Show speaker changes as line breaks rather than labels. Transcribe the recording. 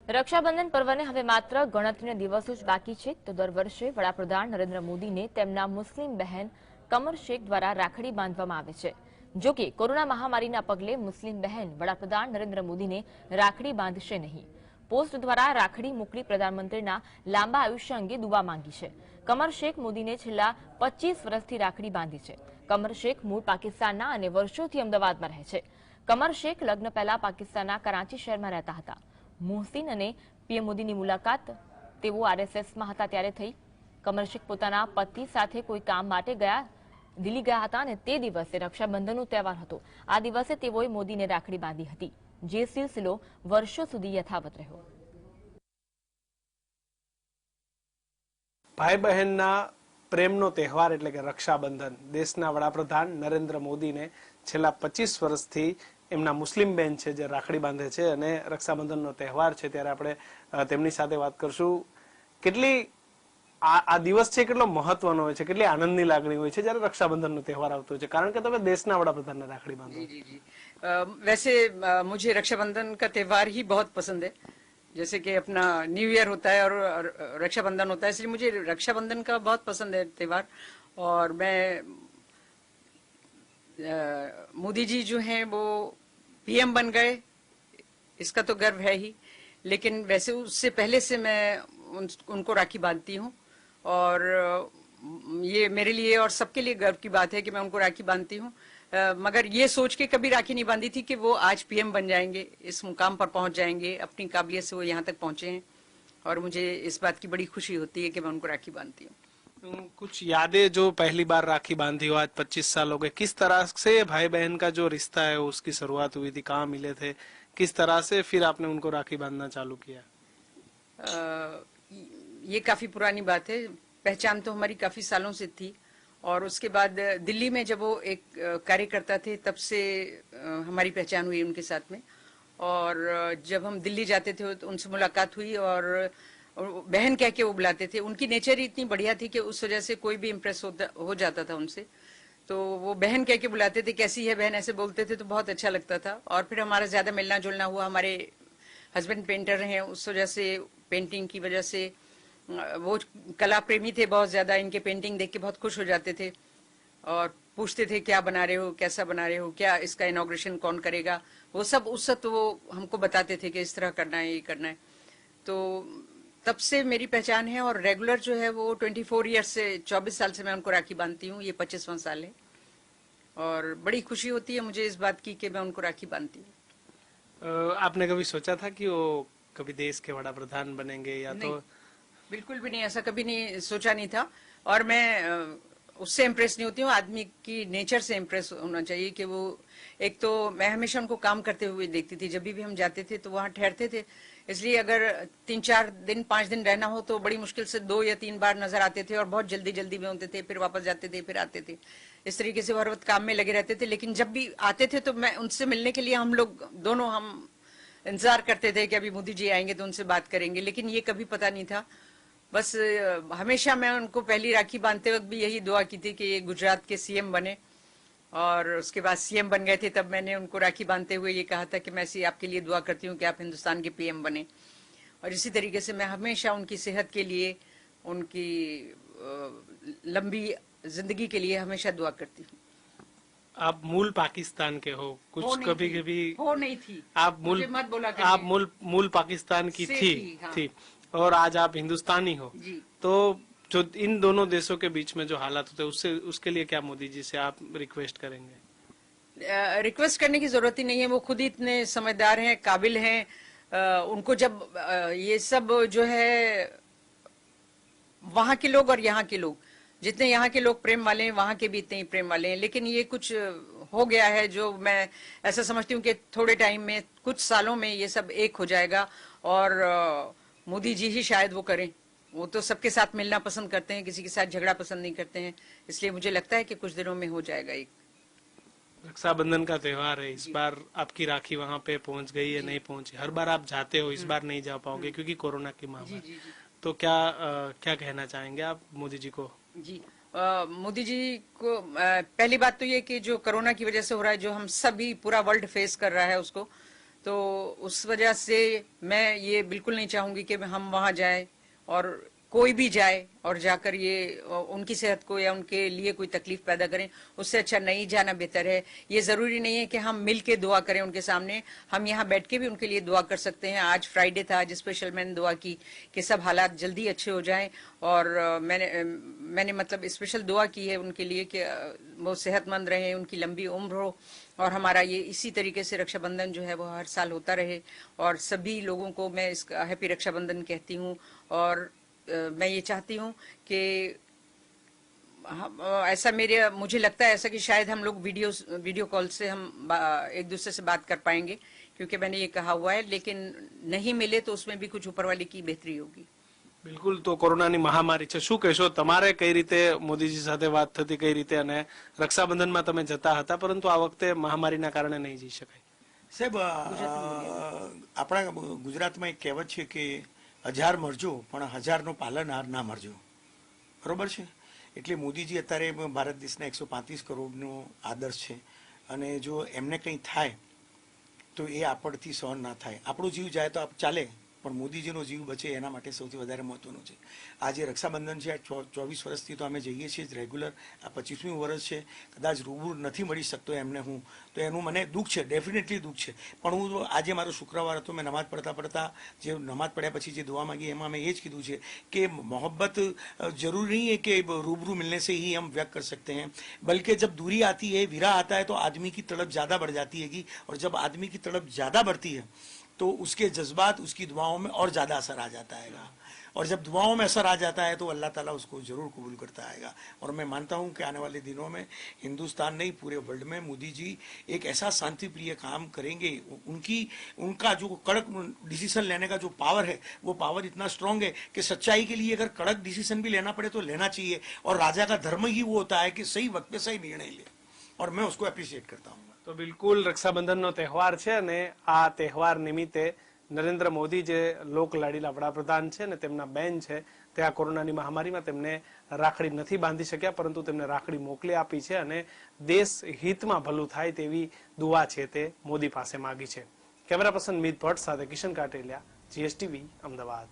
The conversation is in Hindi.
રક્ષાબંધન પર્વને હવે માત્ર ગણતરીના દિવસો જ બાકી છે તો દર વર્ષે વડાપ્રધાન નરેન્દ્ર મોદીને તેમના મુસ્લિમ બહેન કમર શેખ દ્વારા રાખડી બાંધવામાં આવે છે। જો કે કોરોના મહામારીના પગલે મુસ્લિમ બહેન વડાપ્રધાન નરેન્દ્ર મોદીને રાખડી બાંધશે નહીં। પોસ્ટ દ્વારા રાખડી મોકલી પ્રધાનમંત્રીના લાંબા આયુષ્ય અંગે દુઆ માંગી છે। કમર શેખ મોદીને છેલ્લા 25 વર્ષથી રાખડી બાંધી છે। કમર શેખ મૂળ પાકિસ્તાનના અને વર્ષોથી અમદાવાદમાં રહે છે। કમર શેખ લગ્ન પહેલા પાકિસ્તાનના કરાચી શહેરમાં રહેતા હતા। મોહસિન અને પીએમ મોદીની મુલાકાત તેઓ આરએસએસમાં હતા ત્યારે થઈ। કમર શેખ પોતાના પતિ સાથે કોઈ કામ માટે દિલ્હી ગયા હતા અને તે દિવસે રક્ષાબંધનનો તહેવાર હતો। આ દિવસે તેઓએ મોદીને રાખડી બાંધી હતી, જે સિલસિલો વર્ષો સુધી યથાવત રહ્યો।
ભાઈ બહેનના પ્રેમનો તહેવાર એટલે કે રક્ષાબંધન દેશના વડાપ્રધાન નરેન્દ્ર મોદીને છેલ્લા 25 વર્ષથી એમના મુસ્લિમ બેન છે જે રાખડી બાંધે છે અને રક્ષાબંધનનો તહેવાર છે ત્યારે આપણે તેમની સાથે વાત કરશું। કેટલી આ દિવસ છે કેટલો મહત્વનો હોય છે, કેટલી આનંદની લાગણી હોય છે જ્યારે રક્ષાબંધનનો તહેવાર આવતો હોય છે, કારણ કે તમે દેશના वडाप्रधान ने राखड़ी बांधो।
जी जी। वैसे मुझे रक्षाबंधन का त्यौहार ही बहुत पसंद है, जैसे कि अपना न्यू ईयर होता है और रक्षाबंधन होता है, इसलिए मुझे रक्षाबंधन का बहुत पसंद है त्यौहार। और मैं मोदी जी जो हैं वो पीएम बन गए, इसका तो गर्व है ही, लेकिन वैसे उससे पहले से मैं उनको राखी बांधती हूँ और ये मेरे लिए और सबके लिए गर्व की बात है कि मैं उनको राखी बांधती हूँ। मगर ये सोच के कभी राखी नहीं बांधी थी कि वो आज पीएम बन जाएंगे, इस मुकाम पर पहुंच जाएंगे, अपनी काबिलियत से वो यहाँ तक पहुंचे हैं और मुझे इस बात की बड़ी खुशी होती है कि मैं उनको राखी बांधती हूँ।
कुछ यादें जो पहली बार राखी बांधी हो, आज 25 साल हो गए, किस तरह से भाई बहन का जो रिश्ता है उसकी शुरुआत हुई थी, कहाँ मिले थे, किस तरह से फिर आपने उनको राखी बांधना चालू किया?
ये काफी पुरानी बात है, पहचान तो हमारी काफी सालों से थी और उसके बाद दिल्ली में जब वो एक कार्यकर्ता थे तब से हमारी पहचान हुई उनके साथ में। और जब हम दिल्ली जाते थे तो उनसे मुलाकात हुई और बहन कह के वो बुलाते थे। उनकी नेचर ही इतनी बढ़िया थी कि उस वजह से कोई भी इम्प्रेस हो जाता था उनसे, तो वो बहन कह के बुलाते थे, कैसी है बहन ऐसे बोलते थे तो बहुत अच्छा लगता था। और फिर हमारा ज्यादा मिलना जुलना हुआ, हमारे हस्बैंड पेंटर हैं, उस वजह से पेंटिंग की वजह से वो कला प्रेमी थे बहुत ज्यादा, इनके पेंटिंग देख के बहुत खुश हो जाते थे और पूछते थे क्या बना रहे हो, कैसा बना रहे हो, क्या इसका इनॉग्रेशन कौन करेगा, वो सब उस वक्त वो हमको बताते थे कि इस तरह करना है, ये करना है। तो तब से मेरी पहचान है और रेगुलर जो है वो 24 ईयर्स से 24 साल से मैं उनको राखी बांधती हूँ, ये 25वां साल है और बड़ी खुशी होती है मुझे इस बात की कि मैं उनको राखी बांधती हूँ।
आपने कभी सोचा था कि वो कभी देश के वड़ा प्रधान बनेंगे या तो?
बिल्कुल भी नहीं, ऐसा कभी नहीं सोचा नहीं था। और मैं उससे इम्प्रेस नहीं होती हूँ, आदमी की नेचर से इम्प्रेस होना चाहिए कि वो एक तो मैं हमेशा उनको काम करते हुए देखती थी, जब भी हम जाते थे तो वहाँ ठहरते थे, इसलिए अगर 3-4 दिन 5 दिन रहना हो तो बड़ी मुश्किल से 2 या 3 बार नजर आते थे और बहुत जल्दी जल्दी में होते थे, फिर वापस जाते थे, फिर आते थे। इस तरीके से हर वक्त काम में लगे रहते थे। लेकिन जब भी आते थे तो मैं उनसे मिलने के लिए हम लोग दोनों हम इंतजार करते थे कि अभी मोदी जी आएंगे तो उनसे बात करेंगे, लेकिन ये कभी पता नहीं था। बस हमेशा मैं उनको पहली राखी बांधते वक्त भी यही दुआ की थी कि ये गुजरात के सीएम बने और उसके बाद सीएम बन गए थे, तब मैंने उनको राखी बांधते हुए ये कहा था कि मैं ऐसी आपके लिए दुआ करती हूँ कि आप हिंदुस्तान के पीएम बने। और इसी तरीके से मैं हमेशा उनकी सेहत के लिए, उनकी लंबी जिंदगी के लिए हमेशा दुआ करती हूँ।
आप मूल पाकिस्तान के हो, कुछ कभी कभी
हो नहीं थी,
आप मूल पाकिस्तान की थी और आज आप हिंदुस्तानी हो
जी।
तो जो इन दोनों देशों के बीच में जो हालात होते हैं उसके लिए क्या मोदी जी से आप रिक्वेस्ट करेंगे?
रिक्वेस्ट करने की जरूरत ही नहीं है, वो खुद ही इतने समझदार हैं, काबिल हैं। उनको जब ये सब जो है वहां के लोग और यहाँ के लोग, जितने यहाँ के लोग प्रेम वाले हैं वहां के भी इतने ही प्रेम वाले हैं। लेकिन ये कुछ हो गया है जो मैं ऐसा समझती हूँ कि थोड़े टाइम में, कुछ सालों में ये सब एक हो जाएगा और मोदी जी ही शायद वो करें। वो तो सबके साथ मिलना पसंद करते हैं, किसी के साथ झगड़ा पसंद नहीं करते हैं, इसलिए मुझे लगता है कि कुछ दिनों में हो जाएगा एक।
रक्षाबंधन का त्योहार है, इस बार आपकी राखी वहाँ पे पहुँच गई है, नहीं पहुँची? हर बार आप जाते हो, इस बार नहीं जा पाओगे क्योंकि कोरोना की महामारी। तो क्या कहना चाहेंगे आप मोदी जी को?
जी मोदी जी को पहली बात तो ये कि जो कोरोना की वजह से हो रहा है, जो हम सभी पूरा वर्ल्ड फेस कर रहा है उसको, तो उस वजह से मैं ये बिल्कुल नहीं चाहूंगी कि हम वहां जाएं और कोई भी जाए और जाकर ये उनकी सेहत को या उनके लिए कोई तकलीफ पैदा करें। उससे अच्छा नहीं जाना बेहतर है। ये जरूरी नहीं है कि हम मिल के दुआ करें उनके सामने, हम यहाँ बैठ के भी उनके लिए दुआ कर सकते हैं। आज फ्राइडे था, आज स्पेशल मैंने दुआ की कि सब हालात जल्दी अच्छे हो जाएं, और मैंने मतलब स्पेशल दुआ की है उनके लिए कि वो सेहतमंद रहें, उनकी लंबी उम्र हो, और हमारा ये इसी तरीके से रक्षाबंधन जो है वो हर साल होता रहे। और सभी लोगों को मैं इसका हैप्पी रक्षाबंधन कहती हूँ। और मैं ये चाहती हूँ कि ऐसा मुझे लगता है ऐसा कि शायद हम लोग वीडियो कॉल से हम एक दूसरे से बात कर पाएंगे, क्योंकि मैंने ये कहा हुआ है। लेकिन नहीं मिले तो उसमें भी कुछ ऊपर वाले की बेहतरी होगी।
બિલકુલ, તો કોરોનાની મહામારી છે, શું કહેશો? તમારે કઈ રીતે મોદીજી સાથે વાત થતી, કઈ રીતે, અને રક્ષાબંધનમાં તમે જતા હતા, પરંતુ આ વખતે મહામારીના કારણે નહીં જઈ શકાય?
સાહેબ, આપણા ગુજરાતમાં એક કહેવત છે કે 1000 મરજો પણ 1000નો પાલનહાર ના મરજો, બરોબર છે? એટલે મોદીજી અત્યારે ભારત દેશના 135 કરોડનો આદર્શ છે, અને જો એમને કંઈ થાય તો એ આપણથી સહન ના થાય. આપણો જીવ જાય તો ચાલે, પણ મોદીજીનો જીવ બચે એના માટે સૌથી વધારે મહત્વનું છે. આજે રક્ષાબંધન છે, 24 વર્ષથી તો અમે જઈએ છીએ જ રેગ્યુલર, આ 25મી વર્ષ છે. કદાચ રૂબરૂ નથી મળી શકતો એમને હું, તો એનું મને દુઃખ છે, ડેફિનેટલી દુઃખ છે. પણ હું આજે મારો શુક્રવાર હતો, મેં નમાઝ પડતા જે નમાઝ પડ્યા પછી જે દુઆ માંગી એમાં મેં એ જ કીધું છે કે मोहब्बत जरूरी नहीं है कि रूबरू मिलने से ही हम व्यक्त कर सकते हैं, बल्कि जब दूरी आती है, विरह आता है, तो आदमी की तड़प ज़्यादा बढ़ जाती है, और जब आदमी की तड़प ज़्यादा बढ़ती है तो उसके जज्बात, उसकी दुआओं में और ज़्यादा असर आ जाता है, और जब दुआओं में असर आ जाता है तो अल्लाह ताला उसको ज़रूर कबूल करता है. और मैं मानता हूँ कि आने वाले दिनों में हिंदुस्तान नहीं, पूरे वर्ल्ड में मोदी जी एक ऐसा शांति प्रिय काम करेंगे. उनका जो कड़क डिसीजन लेने का जो पावर है, वो पावर इतना स्ट्रांग है कि सच्चाई के लिए अगर कड़क डिसीजन भी लेना पड़े तो लेना चाहिए. और राजा का धर्म ही वो होता है कि सही वक्त पे सही निर्णय ले, और मैं उसको एप्रिशिएट करता हूँ.
તો બિલકુલ, રક્ષાબંધનનો તહેવાર છે, અને આ તહેવાર નિમિત્તે નરેન્દ્ર મોદી જે લોક લાડીલા વડાપ્રધાન છે ને તેમના બેન છે, તે આ કોરોનાની મહામારીમાં તેમને રાખડી નથી બાંધી શક્યા, પરંતુ તેમને રાખડી મોકલી આપી છે, અને દેશ હિતમાં ભલું થાય તેવી દુઆ છે તે મોદી પાસે માગી છે. કેમેરા પર્સન મિત ભટ્ટ સાથે કિશન કાટેલિયા, GSTV, અમદાવાદ.